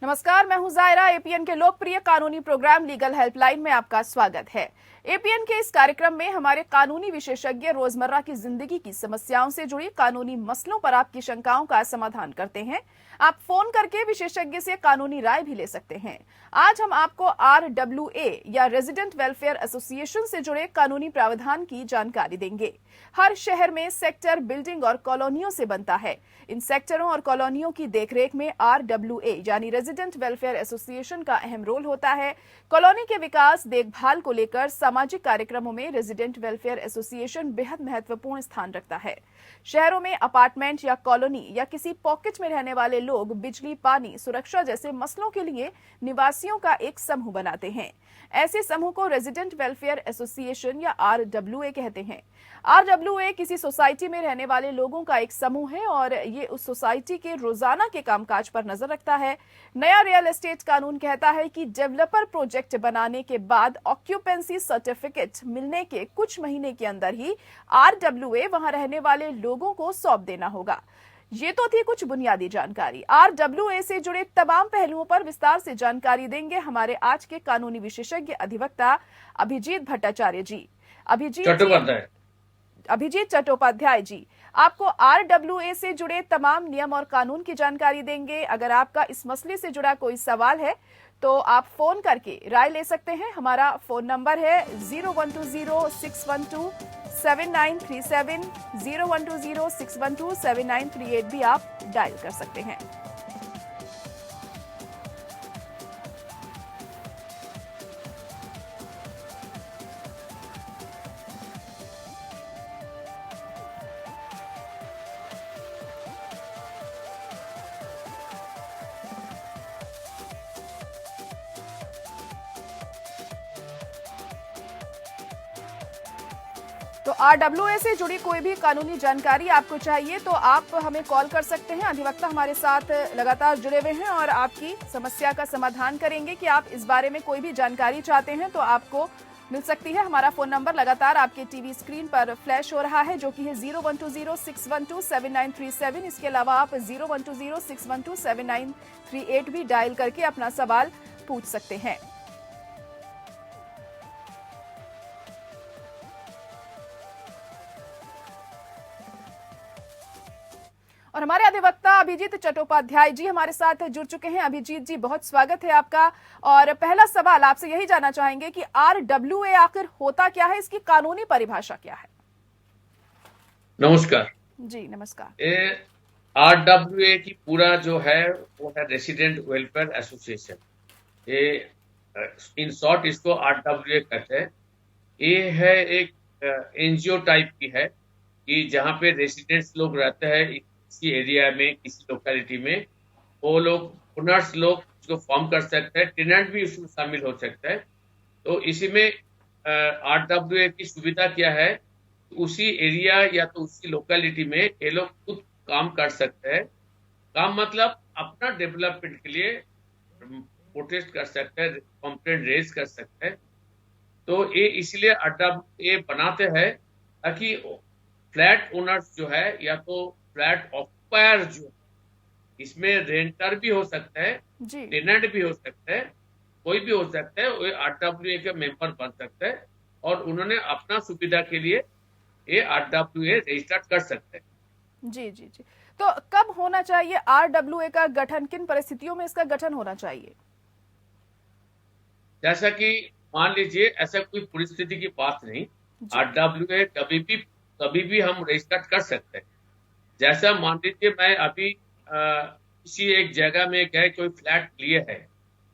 नमस्कार, मैं हूं जायरा। एपीएन के लोकप्रिय कानूनी प्रोग्राम लीगल हेल्पलाइन में आपका स्वागत है। एपीएन के इस कार्यक्रम में हमारे कानूनी विशेषज्ञ रोजमर्रा की जिंदगी की समस्याओं से जुड़ी कानूनी मसलों पर आपकी शंकाओं का समाधान करते हैं। आप फोन करके विशेषज्ञ से कानूनी राय भी ले सकते हैं। आज हम आपको RWA या रेजिडेंट वेलफेयर एसोसिएशन से जुड़े कानूनी प्रावधान की जानकारी देंगे। हर शहर में सेक्टर, बिल्डिंग और कॉलोनियों से बनता है। इन सेक्टरों और कॉलोनियों की देखरेख में RWA यानी रेजिडेंट वेलफेयर एसोसिएशन का अहम रोल होता है। कॉलोनी के विकास, देखभाल को लेकर सामाजिक कार्यक्रमों में रेजिडेंट वेलफेयर एसोसिएशन बेहद महत्वपूर्ण स्थान रखता है। शहरों में अपार्टमेंट या कॉलोनी या किसी पॉकेट में रहने वाले लोग बिजली, पानी, सुरक्षा जैसे मसलों के लिए निवासियों का एक समूह बनाते हैं। ऐसे समूह को रेजिडेंट वेलफेयर एसोसिएशन या RWA कहते हैं। RWA किसी सोसाइटी में रहने वाले लोगों का एक समूह है और ये उस सोसाइटी के रोजाना के कामकाज पर नजर रखता है। नया रियल एस्टेट कानून कहता है कि डेवलपर प्रोजेक्ट बनाने के बाद ऑक्यूपेंसी सर्टिफिकेट मिलने के कुछ महीने के अंदर ही RWA वहां रहने वाले लोगों को सौंप देना होगा। ये तो थी कुछ बुनियादी जानकारी। RWA से जुड़े तमाम पहलुओं पर विस्तार से जानकारी देंगे हमारे आज के कानूनी विशेषज्ञ अधिवक्ता अभिजीत भट्टाचार्य जी। अभिजीत चट्टोपाध्याय जी आपको RWA से जुड़े तमाम नियम और कानून की जानकारी देंगे। अगर आपका इस मसले से जुड़ा कोई सवाल है तो आप फोन करके राय ले सकते हैं। हमारा फोन नंबर है 0120-612-7937, 0120-612-7938 भी आप डायल कर सकते हैं। तो RWA से जुड़ी कोई भी कानूनी जानकारी आपको चाहिए तो आप हमें कॉल कर सकते हैं। अधिवक्ता हमारे साथ लगातार जुड़े हुए हैं और आपकी समस्या का समाधान करेंगे कि आप इस बारे में कोई भी जानकारी चाहते हैं तो आपको मिल सकती है। हमारा फोन नंबर लगातार आपके टीवी स्क्रीन पर फ्लैश हो रहा है जो कि है 0120-612-7937। इसके अलावा आप 0120-612-7938 भी डायल करके अपना सवाल पूछ सकते हैं। और हमारे अधिवक्ता अभिजीत चट्टोपाध्याय जी हमारे साथ जुड़ चुके हैं। अभिजीत जी, बहुत स्वागत है आपका। और पहला सवाल आपसे यही जानना चाहेंगे कि RWA आखिर होता क्या है, इसकी कानूनी परिभाषा क्या है? नमस्कार जी, नमस्कार। RWA की पूरा जो है वो है रेसिडेंट वेलफेयर एसोसिएशन। ये इन शॉर्ट इसको RWA कहते हैं। ये है एक NGO टाइप की है कि जहाँ पे रेसिडेंट्स लोग रहते हैं किसी एरिया में, किसी लोकेलिटी में, वो लोग ओनर्स लोग उसको फॉर्म कर सकते हैं। टेनेंट भी उसमें शामिल हो सकता है। तो इसी में RWA की सुविधा क्या है, उसी एरिया या तो उसी लोकेलिटी में ये लोग खुद काम कर सकते हैं। काम मतलब अपना डेवलपमेंट के लिए प्रोटेस्ट कर सकते हैं, कंप्लेंट रेज कर सकते हैं। तो ये इसलिए RWA बनाते हैं ताकि फ्लैट ओनर्स जो है या तो फ्लैट ऑक्युपायर जो, इसमें रेंटर भी हो सकता है, टेनेंट भी हो सकता है, कोई भी हो सकता है, वो RWA के मेंबर बन सकते हैं और उन्होंने अपना सुविधा के लिए ये RWA रजिस्टर कर सकते हैं। जी जी जी। तो कब होना चाहिए RWA का गठन, किन परिस्थितियों में इसका गठन होना चाहिए? जैसा कि मान लीजिए ऐसा कोई परिस्थिति की बात नहीं, RWA कभी भी हम रजिस्टर कर सकते हैं। जैसा मान लीजिए मैं अभी किसी एक जगह में गए, कोई फ्लैट लिए है,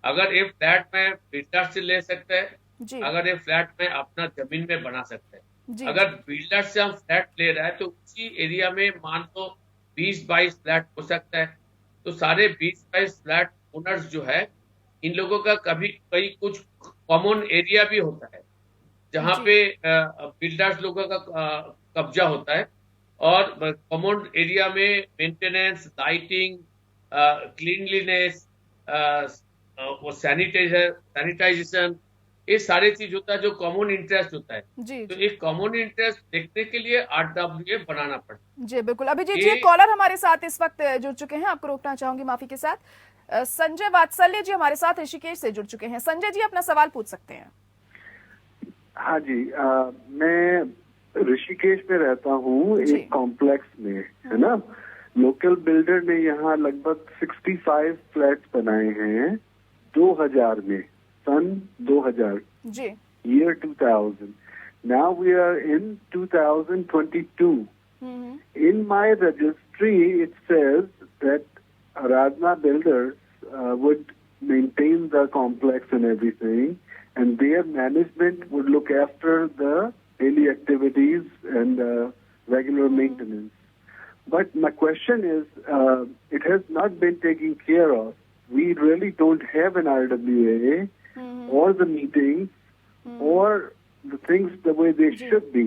अगर ये फ्लैट में बिल्डर से ले सकते हैं, अगर ये फ्लैट में अपना जमीन में बना सकते हैं। अगर बिल्डर से हम फ्लैट ले रहे हैं तो उसी एरिया में मान लो 20-22 फ्लैट हो सकता है। तो सारे 20-22 फ्लैट ओनर्स जो है, इन लोगों का कई कुछ कॉमन एरिया भी होता है जहाँ पे बिल्डर्स लोगों का कब्जा होता है और कॉमन एरिया में मेंटेनेंस, लाइटिंग, क्लीनलीनेस, वो सैनिटाइजेशन, ये सारी चीज होता है जो कॉमन इंटरेस्ट होता है। तो एक कॉमन इंटरेस्ट देखने के लिए RWA बनाना पड़ता है। जी बिल्कुल। अभिजीत जी, कॉलर हमारे साथ इस वक्त जुड़ चुके हैं, आपको रोकना चाहूंगी माफी के साथ। संजय वात्सल्य जी हमारे साथ ऋषिकेश से जुड़ चुके हैं। संजय जी अपना सवाल पूछ सकते हैं। हाँ जी, मैं ऋषिकेश में रहता हूँ, जी। एक कॉम्प्लेक्स में, है ना। लोकल बिल्डर ने यहाँ लगभग 65 फ्लैट्स बनाए हैं 2000 में, सन 2000, जी। year 2000. Now we are in 2022. In my registry, it says that Aradhana Builders would maintain the complex and everything, and their management would look after the daily activities and regular maintenance. But my question is, it has not been taken care of. We really don't have an RWA or the meetings or the things the way they should be.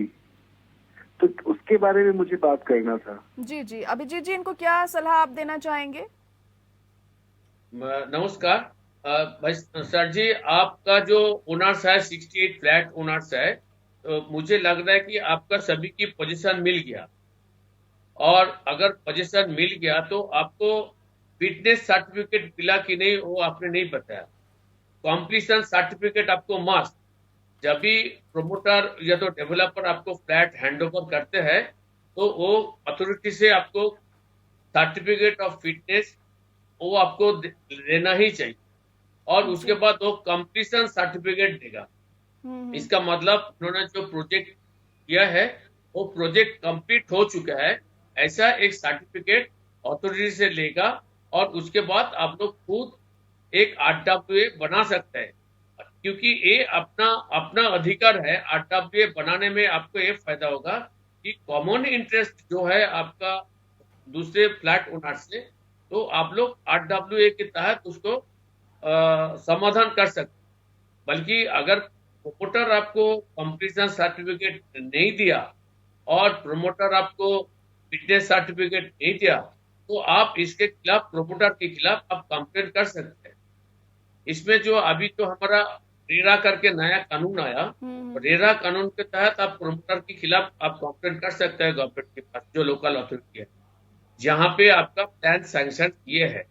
तो उसके बारे में मुझे बात करना था। जी जी, अभिजीत जी इनको क्या सलाह आप देना चाहेंगे? नमस्कार। भाई सर जी, आपका जो ओनर्स है 68 फ्लैट ओनर्स है, तो मुझे लग रहा है कि आपका सभी की पोजीशन मिल गया, और अगर पोजीशन मिल गया तो आपको फिटनेस सर्टिफिकेट मिला कि नहीं वो आपने नहीं बताया। कॉम्प्लीशन सर्टिफिकेट आपको मस्ट, जब भी प्रोमोटर या तो डेवलपर आपको फ्लैट हैंडओवर करते हैं तो वो अथॉरिटी से आपको सर्टिफिकेट ऑफ फिटनेस वो आपको देना ही चाहिए, और उसके बाद वो कंप्लीशन सर्टिफिकेट देगा। इसका मतलब उन्होंने जो प्रोजेक्ट किया है वो प्रोजेक्ट कंप्लीट हो चुका है, ऐसा एक सर्टिफिकेट अथॉरिटी से लेगा, और उसके बाद आप लोग खुद एक आरडब्ल्यूए बना सकते हैं, क्योंकि ये अपना अधिकार है। आरडब्ल्यूए बनाने में आपको ये फायदा होगा कि कॉमन इंटरेस्ट जो है आपका दूसरे फ्लैट ओनर से, तो आप लोग आरडब्ल्यूए के तहत उसको समाधान कर सकते। बल्कि अगर प्रोमोटर आपको कंप्लीशन सर्टिफिकेट नहीं दिया और प्रोमोटर आपको फिटनेस सर्टिफिकेट नहीं दिया, तो आप इसके खिलाफ, प्रोमोटर के खिलाफ आप कंप्लेन कर सकते हैं। इसमें जो अभी जो हमारा रेरा करके नया कानून आया, रेरा कानून के तहत आप प्रोमोटर के खिलाफ आप कंप्लेन कर सकते हैं गवर्नमेंट के पास, जो लोकल अथॉरिटी है, जहां पे आपका प्लान सैंक्शन किए है।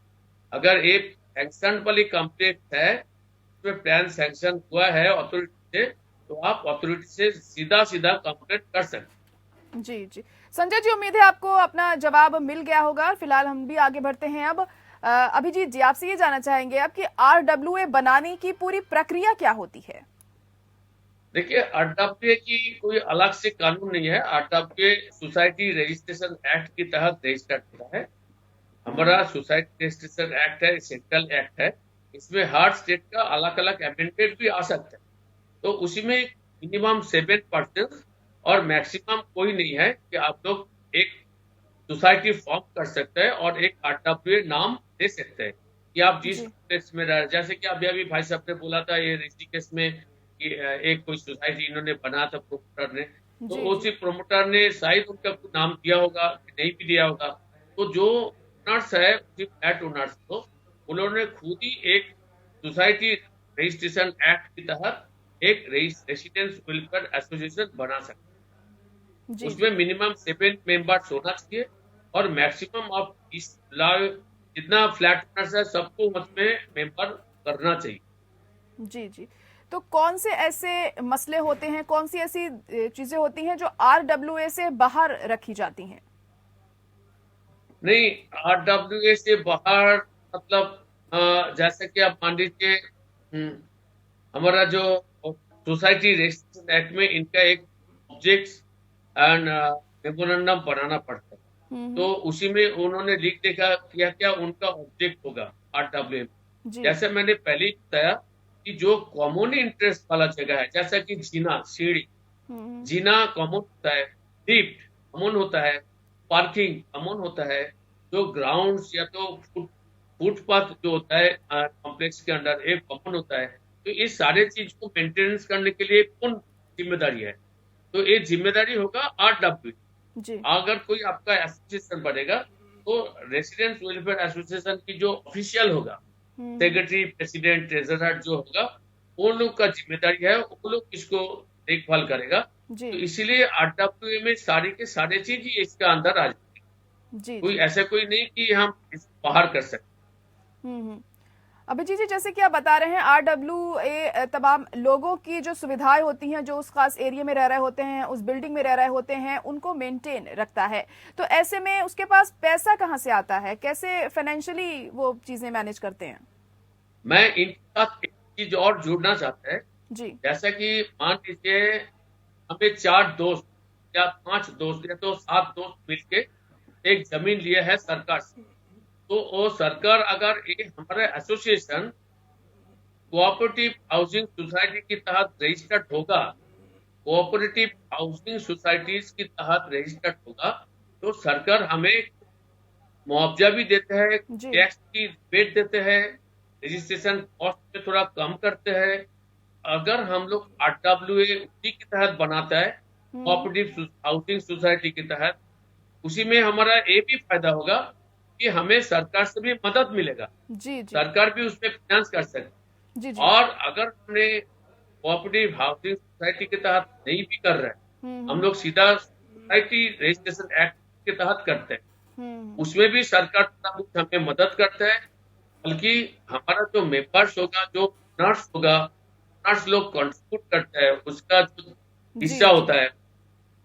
अगर ये सैंक्शन वाली कॉम्प्लेक्स है, उसमें प्लान सैंक्शन हुआ है अथॉरिटी से, तो आप अथॉरिटी से सीधा कंप्लेंट कर सकते हैं। जी जी, संजय जी उम्मीद है आपको अपना जवाब मिल गया होगा। फिलहाल हम भी आगे बढ़ते हैं। अब अभिजीत जी आपसे ये जानना चाहेंगे अब कि आरडब्ल्यूए बनाने की पूरी प्रक्रिया क्या होती है? देखिए, आरडब्ल्यूए की कोई अलग से कानून नहीं है। आरडब्ल्यूए सोसाइटी रजिस्ट्रेशन एक्ट के तहत रजिस्टर्ड होता है। हमारा सोसाइटी रजिस्ट्रेशन एक्ट है, सेंट्रल एक्ट है, इसमें हर स्टेट का अलग अलग अमेंडमेंट भी आ सकता है। तो उसी में मिनिमम 7% और मैक्सिमम कोई नहीं है कि आप लोग एक सोसाइटी फॉर्म कर सकते हैं और एक आरडब्ल्यूए नाम दे सकते हैं कि आप जिस कॉम्प्लेक्स में रह, जैसे कि अभी भाई साहब ने बोला था ये ऋषिकेश में कि एक कोई सोसाइटी इन्होंने बनाया था प्रोमोटर ने, तो उसी प्रोमोटर ने शायद उनका कुछ नाम दिया होगा, नहीं भी दिया होगा। तो जो ओनर्स है, उसी फ्लैट ओनर्स को उन्होंने खुद ही एक सोसाइटी रजिस्ट्रेशन एक्ट के तहत एक रेसिडेंस वेलफेयर एसोसिएशन बना सकते। उसमें मिनिमम 7 मेंबर्स होना चाहिए और मैक्सिमम आप जितना फ्लैट ओनर्स है सबको उसमें मेंबर करना चाहिए। जी जी, तो कौन से ऐसे मसले होते हैं, कौन सी ऐसी चीजें होती हैं जो आरडब्ल्यूए से बाहर रखी जाती हैं? नहीं, आरडब्ल्यूए से बाहर मतलब जैसे कि आप मान लीजिए हमारा जो सोसाइटी रजिस्ट्रेशन एक्ट में इनका एक ऑब्जेक्ट्स एंड मेमोरेंडम बनाना पड़ता है, तो उसी में उन्होंने लिख देखा क्या उनका ऑब्जेक्ट होगा आरडब्ल्यूए में। जैसे मैंने पहले ही बताया कि जो कॉमन इंटरेस्ट वाला जगह है, जैसा कि जीना, सीढ़ी, जीना कॉमन होता है, लिफ्ट कॉमन होता है, पार्किंग कॉमन होता है, जो ग्राउंड्स या तो फुटपाथ जो होता है कॉम्प्लेक्स के अंदर एक कॉमन होता है। तो ये सारे चीज को मेंटेनेंस करने के लिए कौन जिम्मेदारी है? तो ये जिम्मेदारी होगा आरडब्ल्यू। अगर कोई आपका एसोसिएशन बनेगा तो रेसिडेंस वेलफेयर एसोसिएशन की जो ऑफिशियल होगा, सेक्रेटरी, प्रेसिडेंट, ट्रेजरर जो होगा, वो लोग का जिम्मेदारी है, वो लोग इसको देखभाल करेगा। तो इसीलिए आरडब्ल्यूए में सारी के सारे चीज ही इसका अंदर आ जाती है। कोई ऐसा कोई नहीं कि हम इसको बाहर कर सकते। अभिजीत जी, जैसे कि आप बता रहे हैं RWA तमाम लोगों की जो सुविधाएं होती हैं, जो उस खास एरिया में रह रहे होते हैं, उस बिल्डिंग में रह रहे होते हैं, उनको मेंटेन रखता है। तो ऐसे में उसके पास पैसा कहाँ से आता है, कैसे फाइनेंशियली वो चीजें मैनेज करते हैं? मैं इनके साथ एक चीज और जुड़ना चाहता है। जी जैसा कि मान लीजिए हमें 4 दोस्त या 5 दोस्त या तो 7 दोस्त मिलके एक जमीन लिए है सरकार से, तो वो सरकार अगर ये हमारा एसोसिएशन कोऑपरेटिव हाउसिंग सोसाइटी के तहत रजिस्टर्ड होगा, कोऑपरेटिव हाउसिंग सोसाइटीज के तहत रजिस्टर्ड होगा, तो सरकार हमें मुआवजा भी देते हैं, जी टैक्स की रिबेट देते हैं, रजिस्ट्रेशन कॉस्ट में थोड़ा कम करते हैं। अगर हम लोग RWA उसी के तहत बनाता है, कोऑपरेटिव हाउसिंग सोसाइटी के तहत, उसी में हमारा ये भी फायदा होगा कि हमें सरकार से भी मदद मिलेगा, जी जी सरकार भी उसमें फाइनेंस कर सकती जी है। जी और अगर हमने कोऑपरेटिव हाउसिंग सोसाइटी के तहत नहीं भी कर रहे हैं, हम लोग सीधा सोसाइटी रजिस्ट्रेशन एक्ट के तहत करते हैं, उसमें भी सरकार थोड़ा कुछ हमें मदद करता है। बल्कि हमारा जो मेंबर्स होगा, जो ओनर्स होगा, ओनर्स लोग कंट्रीब्यूट करते हैं, उसका जो हिस्सा होता है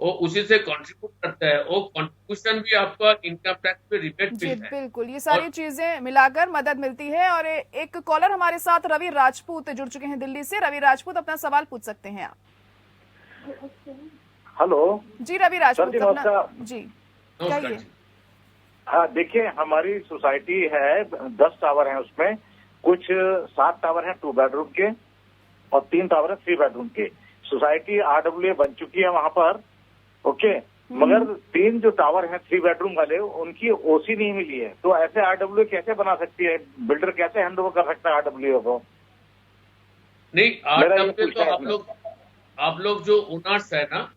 वो उसी से कंट्रीब्यूट करता है, वो कंट्रीब्यूशन भी आपका इनकम टैक्स पे रिबेट जी मिलता है। बिल्कुल, ये सारी और चीजें मिलाकर मदद मिलती है। और एक कॉलर हमारे साथ रवि राजपूत जुड़ चुके हैं दिल्ली से। रवि राजपूत, अपना सवाल पूछ सकते हैं आप। हेलो जी रवि राजपूत, जी, अपना नमस्कार। जी नमस्कार कहिए। जी। हाँ, देखिए हमारी सोसाइटी है, 10 टावर हैं उसमें, कुछ 7 टावर हैं 2 बेडरूम के और 3 टावर हैं 3 बेडरूम के। सोसाइटी RWA बन चुकी है वहां पर, ओके, मगर 3 जो टावर हैं 3 बेडरूम वाले, उनकी OC नहीं मिली है। तो ऐसे RWA कैसे बना सकती है, बिल्डर कैसे हैंड ओवर कर सकता है RWA को? नहीं, मेरा ये RWA तो पूछना है आप लोग जो ओनर्स है ना,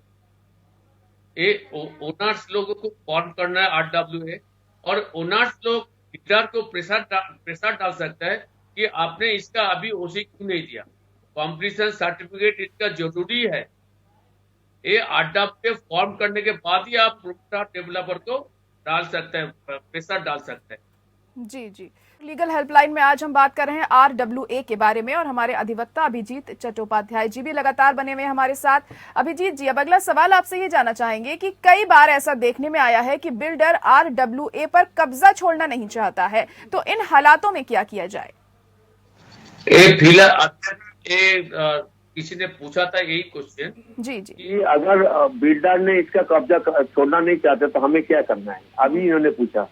ये ओनर्स लोगों को फॉर्म करना है RWA, और ओनर्स लोग बिल्डर को प्रेशर डाल सकता है कि आपने इसका अभी OC क्यों नहीं दिया, कॉम्प्लीशन सर्टिफिकेट इसका जरूरी है। ये RWA फॉर्म करने के बाद ही आप डेवलपर को डाल सकते हैं, प्रेशर डाल सकते हैं। जी जी, लीगल हेल्पलाइन में आज हम बात कर रहे हैं RWA के बारे में, और हमारे अधिवक्ता अभिजीत चट्टोपाध्याय जी भी लगातार बने हुए हमारे साथ। अभिजीत जी, अब अगला सवाल आपसे ये जानना चाहेंगे कि कई बार ऐसा देखने में आया है कि बिल्डर RWA पर कब्जा छोड़ना नहीं चाहता है, तो इन हालातों में क्या किया जाए? फिलहाल किसी ने पूछा था यही क्वेश्चन जी जी कि अगर बिल्डर ने इसका कब्जा छोड़ना नहीं चाहते तो हमें क्या करना है, अभी इन्होंने पूछा।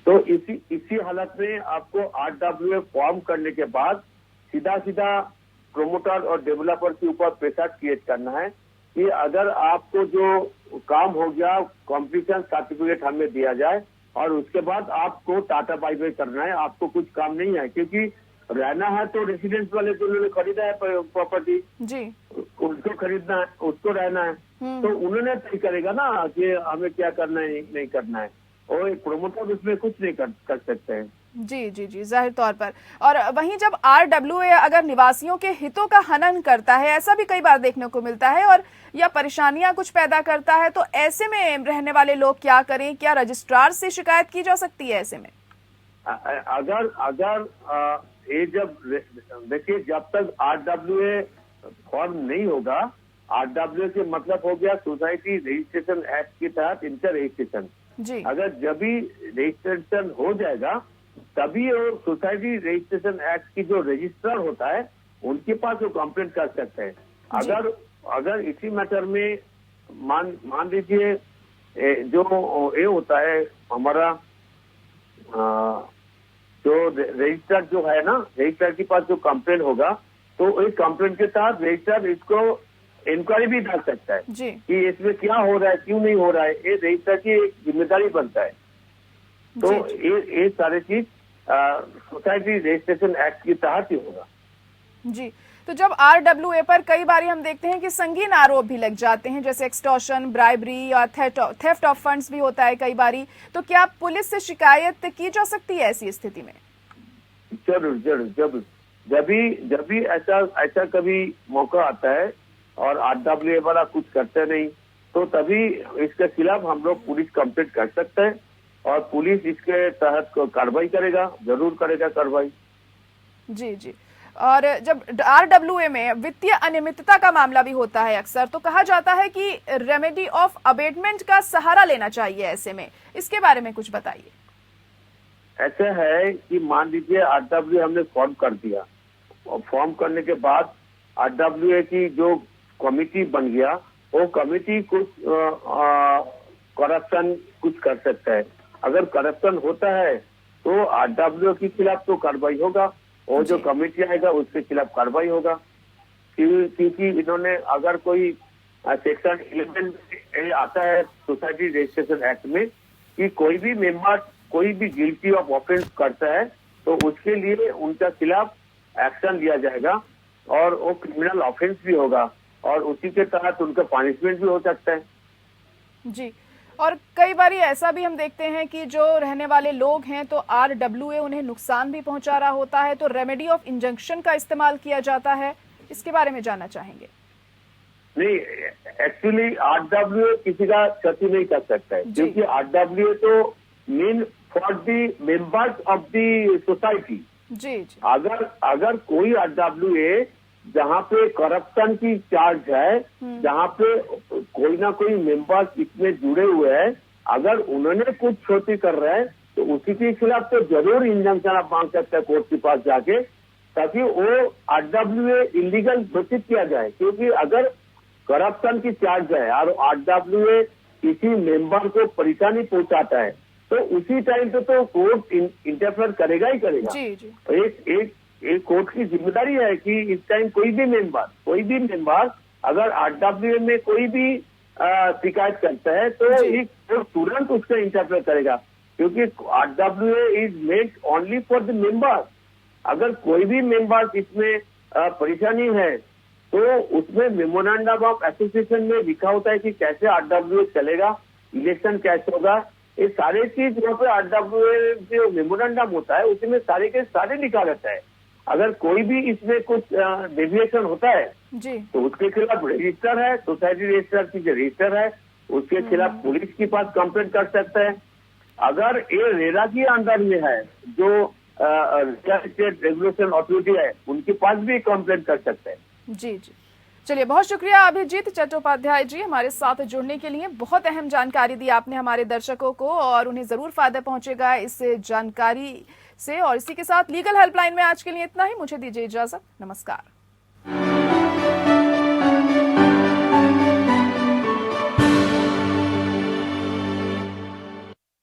तो इसी हालत में आपको RWA फॉर्म करने के बाद सीधा प्रोमोटर और डेवलपर के ऊपर प्रेशर क्रिएट करना है कि अगर आपको जो काम हो गया कॉम्प्लीशन सर्टिफिकेट हमें दिया जाए, और उसके बाद आपको टाटा बाय बाय करना है, आपको कुछ काम नहीं है। क्योंकि रहना है तो रेसिडेंस वाले जो उन्होंने खरीदा है प्रॉपर्टी, जी उनको खरीदना है, उसको रहना है, तो उन्होंने तय करेगा ना कि हमें क्या करना है नहीं करना है, और एक प्रोमोटर उसमें कुछ नहीं कर सकते हैं। जी जी जी, जाहिर तौर पर। और वहीं जब RWA अगर निवासियों के हितों का हनन करता है, ऐसा भी कई बार देखने को मिलता है, और या परेशानियां कुछ पैदा करता है, तो ऐसे में रहने वाले लोग क्या करें? क्या रजिस्ट्रार से शिकायत की जा सकती है ऐसे में? अगर ये जब देखिए, जब तक RWA फॉर्म नहीं होगा, RWA के मतलब हो गया सोसाइटी रजिस्ट्रेशन एक्ट के तहत इंटर रजिस्ट्रेशन। जी अगर जब भी रजिस्ट्रेशन हो जाएगा तभी वो सोसाइटी रजिस्ट्रेशन एक्ट की जो रजिस्ट्रार होता है उनके पास वो कंप्लेंट कर सकते हैं। अगर इसी मैटर में मान लीजिए जो ये होता है हमारा जो रजिस्ट्रार जो है ना, रजिस्ट्रार के पास जो कंप्लेंट होगा, तो इस कंप्लेंट के साथ रजिस्ट्रार इसको इंक्वायरी भी डाल सकता है जी कि इसमें क्या हो रहा है, क्यों नहीं हो रहा है, ये रजिस्ट्रार की एक जिम्मेदारी बनता है। तो ये सारी चीज सोसाइटी रजिस्ट्रेशन एक्ट के तहत ही होगा। जी, तो जब RWA पर कई बार हम देखते हैं कि संगीन आरोप भी लग जाते हैं, जैसे एक्सटॉर्शन, ब्राइबरी और थेफ्ट ऑफ फंड्स भी होता है कई बारी, तो क्या पुलिस से शिकायत की जा सकती है ऐसी स्थिति में? जरूर जब भी ऐसा कभी मौका आता है और RWA वाला कुछ करते नहीं, तो तभी इसके खिलाफ हम लोग पुलिस कंप्लेंट कर सकते हैं। और पुलिस इसके तहत कार्रवाई करेगा, जरूर करेगा कार्रवाई। जी जी। और जब RWA में वित्तीय अनियमितता का मामला भी होता है अक्सर, तो कहा जाता है कि रेमेडी ऑफ अबेटमेंट का सहारा लेना चाहिए ऐसे में, इसके बारे में कुछ बताइए। ऐसे है कि मान लीजिए RWA हमने फॉर्म कर दिया और फॉर्म करने के बाद RWA की जो कमेटी बन गया, वो कमेटी कुछ करप्शन कुछ कर सकता है। अगर करप्शन होता है तो RWA के खिलाफ तो कार्रवाई होगा, और जो कमेटी आएगा उसके खिलाफ कार्रवाई होगा, क्योंकि इन्होंने अगर कोई सेक्शन 11 आता है सोसाइटी रजिस्ट्रेशन एक्ट में कि कोई भी मेंबर कोई भी गिल्टी ऑफ ऑफेंस करता है तो उसके लिए उनका खिलाफ एक्शन लिया जाएगा और वो क्रिमिनल ऑफेंस भी होगा और उसी के तहत उनका पनिशमेंट भी हो सकता है। जी। और कई बार ऐसा भी हम देखते हैं कि जो रहने वाले लोग हैं तो RWA उन्हें नुकसान भी पहुंचा रहा होता है, तो रेमेडी ऑफ इंजंक्शन का इस्तेमाल किया जाता है, इसके बारे में जानना चाहेंगे। नहीं, एक्चुअली RWA किसी का क्षति नहीं कर सकता है, क्योंकि RWA तो mean for the members of the society. जी जी। अगर कोई RWA जहाँ पे करप्शन की चार्ज है, जहाँ पे कोई ना कोई मेंबर्स इसमें जुड़े हुए हैं, अगर उन्होंने कुछ क्षति कर रहे हैं तो उसी के खिलाफ तो जरूर इंजंक्शन आप मांग सकते हैं कोर्ट के पास जाके, ताकि वो RWA इलीगल घोषित किया जाए। क्योंकि अगर करप्शन की चार्ज है और RWA किसी मेंबर को परेशानी पहुंचाता है तो उसी टाइम पे तो कोर्ट इंटरफेयर करेगा ही करेगा। जी जी। एक कोर्ट की जिम्मेदारी है कि इस टाइम कोई भी मेंबर अगर RWA में कोई भी शिकायत करता है तो एक कोर्ट तुरंत उसका इंटरफेयर करेगा, क्योंकि RWA is made only for the member. अगर कोई भी मेंबर इसमें परेशानी है तो उसमें मेमोरेंडम ऑफ एसोसिएशन में लिखा होता है कि कैसे RWA चलेगा, इलेक्शन कैसे होगा, ये सारे चीज वहाँ पे RWA जो मेमोरेंडम होता है उसमें सारे के सारे लिखा रहता है। अगर कोई भी इसमें कुछ डेविएशन होता है जी, तो उसके खिलाफ रजिस्टर है, सोसाइटी रजिस्टर की जो रजिस्टर है उसके खिलाफ पुलिस के पास कंप्लेंट कर सकता है। अगर ये रेरा के अंडर में है, जो स्टेट रेगुलेशन अथॉरिटी है, उनके पास भी कंप्लेंट कर सकते हैं। जी जी। चलिए, बहुत शुक्रिया अभिजीत चट्टोपाध्याय जी हमारे साथ जुड़ने के लिए। बहुत अहम जानकारी दी आपने हमारे दर्शकों को और उन्हें जरूर फायदा पहुंचेगा इस जानकारी से। और इसी के साथ लीगल हेल्पलाइन में आज के लिए इतना ही। मुझे दीजिए इजाजत। नमस्कार।